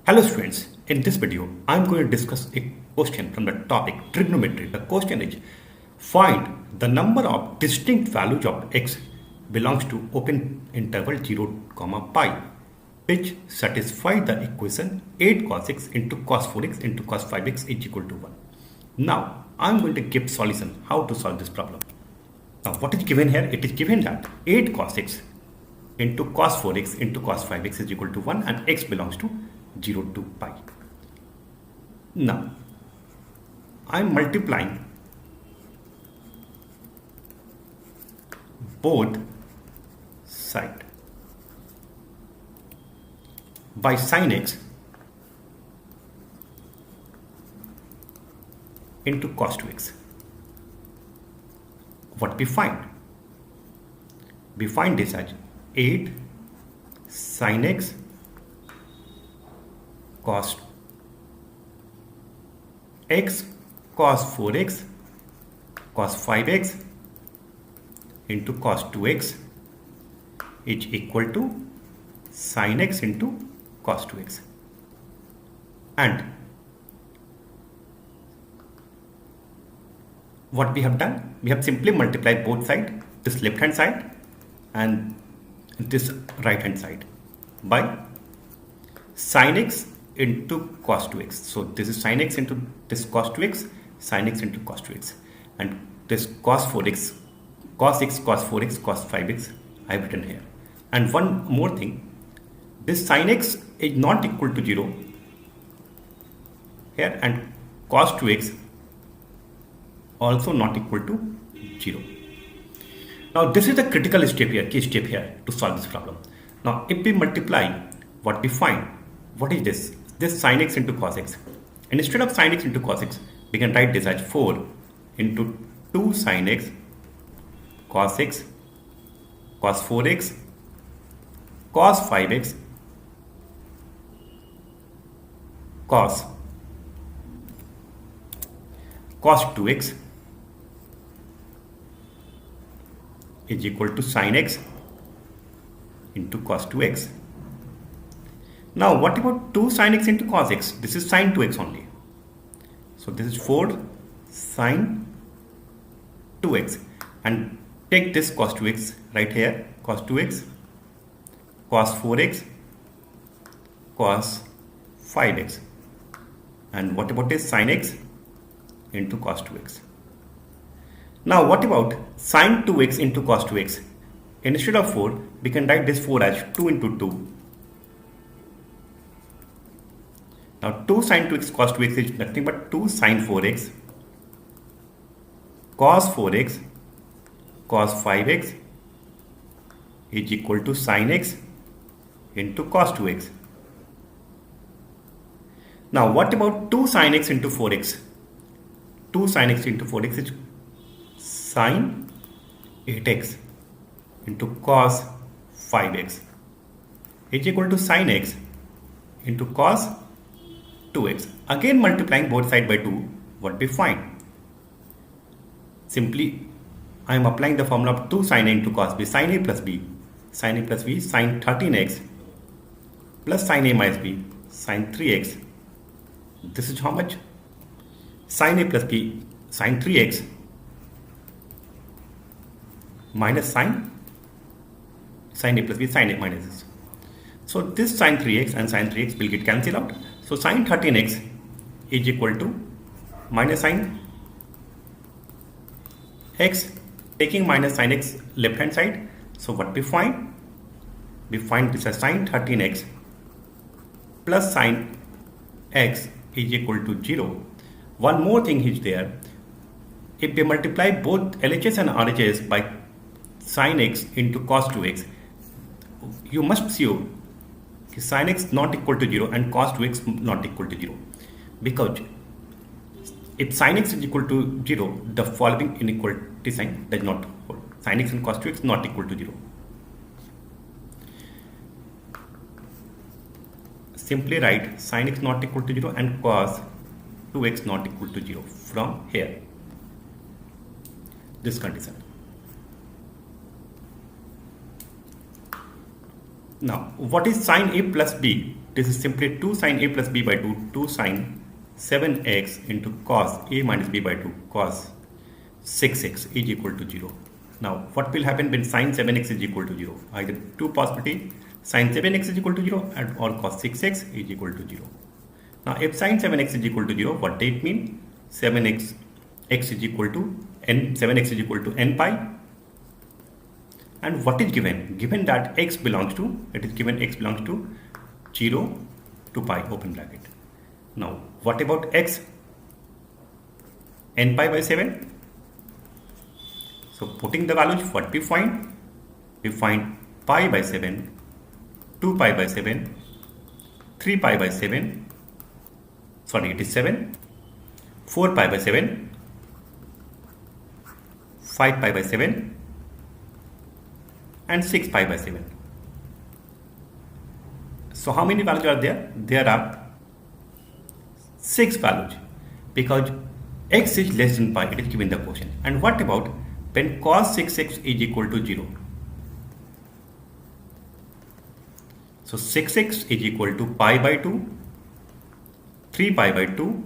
Hello students, in this video I am going to discuss a question from the topic trigonometry. The question is, find the number of distinct values of x belongs to open interval 0, pi which satisfy the equation 8 cos x into cos 4x into cos 5x is equal to 1. Now I am going to give solution how to solve this problem. Now what is given here? It is given that 8 cos x into cos 4x into cos 5x is equal to 1 and x belongs to 0 to pi. Now I am multiplying both sides by sin x into cos 2x. What we find? We find this as 8 sin x cos x cos 4x cos 5x into cos 2x is equal to sin x into cos 2x. And what we have done? We have simply multiplied both sides, this left hand side and this right hand side, by sin x into cos 2x. So this is sin x into this cos 2x, sin x into cos 2x, and this cos 4x, cos x, cos 4x, cos 5x I have written here. And one more thing, this sin x is not equal to 0 here, and cos 2x also not equal to 0. Now this is the critical step here, key step here to solve this problem. Now if we multiply, what we find? What is this? This sin x into cos x. And instead of sin x into cos x, we can write this as 4 into 2 sin x cos x cos 4x cos 5x cos 2x is equal to sin x into cos 2x. Now what about 2 sin x into cos x? This is sin 2x only. So this is 4 sin 2x, and take this cos 2x right here, cos 2x cos 4x cos 5x. And what about this sin x into cos 2x? Now what about sin 2x into cos 2x? Instead of 4, we can write this 4 as 2 into 2. Now 2 sin 2x cos 2x is nothing but 2 sin 4x cos 4x cos 5x is equal to sin x into cos 2x. Now what about 2 sin x into 4x? 2 sin x into 4x is sin 8x into cos 5x is equal to sin x into cos 2x. Again multiplying both sides by 2, what we find? Simply I am applying the formula of 2 sin a into cos b, sin a plus b, sin a plus b, sin 13x plus sin a minus b, sin 3x. This is how much? Sin a plus b, sin 3x minus sin a plus b, sin a minus this. So this sin 3x and sin 3x will get cancelled out. So sin 13x is equal to minus sin x, taking minus sin x left hand side. So what we find? We find this as sin 13x plus sin x is equal to 0. One more thing is there. If we multiply both LHS and RHS by sin x into cos 2x, you must assume sin x not equal to 0 and cos 2x not equal to 0, because if sin x is equal to 0, the following inequality sign does not hold. Sin x and cos 2x not equal to 0. Simply write sin x not equal to 0 and cos 2x not equal to 0 from here, this condition. Now, what is sin A plus B? this is simply 2 sine a plus b by 2, 2 sine 7x into cos a minus b by 2 cos 6x is equal to 0. Now, what will happen when sine 7x is equal to 0? Either two possibility, sine 7x is equal to 0 and or cos 6x is equal to 0. Now, if sine 7x is equal to 0, what does it mean? 7x x is equal to n, 7x is equal to n pi. And what is given? Given that x belongs to, it is given x belongs to 0 to pi, open bracket. Now, what about x? N pi by 7. So, putting the values, what we find? We find pi by 7, 2 pi by 7, 3 pi by 7, sorry, it is 7, 4 pi by 7, 5 pi by 7, and 6 pi by 7. So, how many values are there? There are 6 values because x is less than pi, it is given the question. And what about when cos 6x is equal to 0? So 6x is equal to pi by 2, 3 pi by 2,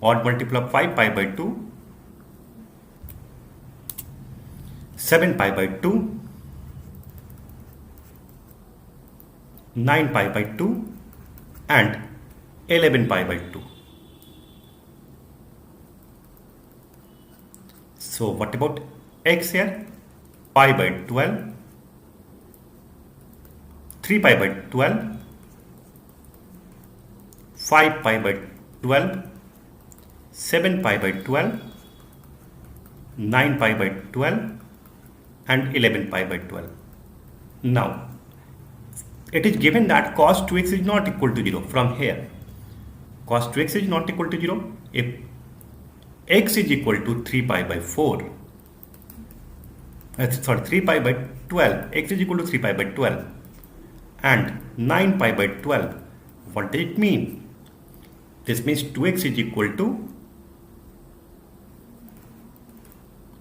odd multiple of 5 pi by 2, 7 pi by 2, 9 pi by 2 and 11 pi by 2. So what about x here? Pi by 12, 3 pi by 12, 5 pi by 12, 7 pi by 12, 9 pi by 12 and 11 pi by 12. Now, it is given that cos 2x is not equal to 0 from here. Cos 2x is not equal to 0 if x is equal to 3 pi by 4. 3 pi by 12. X is equal to 3 pi by 12 and 9 pi by 12. What does it mean? This means 2x is equal to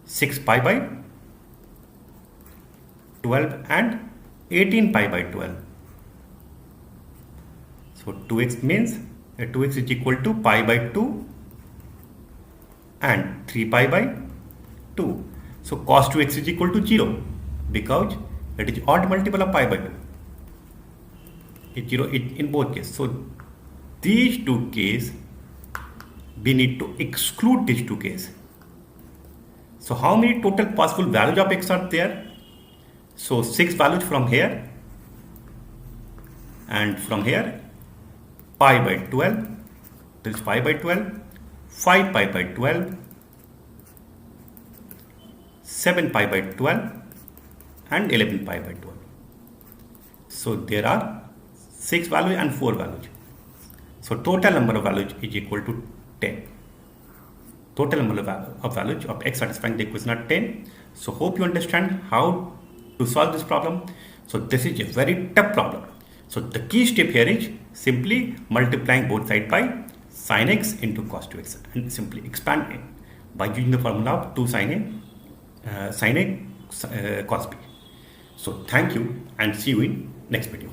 6 pi by 12 and 18 pi by 12. So 2x means 2x is equal to pi by 2 and 3 pi by 2. So cos 2x is equal to 0 because it is odd multiple of pi by 2. It's 0 in both cases. So these two cases, we need to exclude these two cases. So how many total possible values of x are there? So 6 values from here and from here pi by 12, this is pi by 12, 5 pi by 12, 7 pi by 12 and 11 pi by 12. So there are 6 values and 4 values. So total number of values is equal to 10. Total number of values of x satisfying the equation are 10. So hope you understand how to solve this problem. So this is a very tough problem. So the key step here is simply multiplying both sides by sin x into cos 2x and simply expand it by using the formula of 2 sin a cos b. So thank you and see you in next video.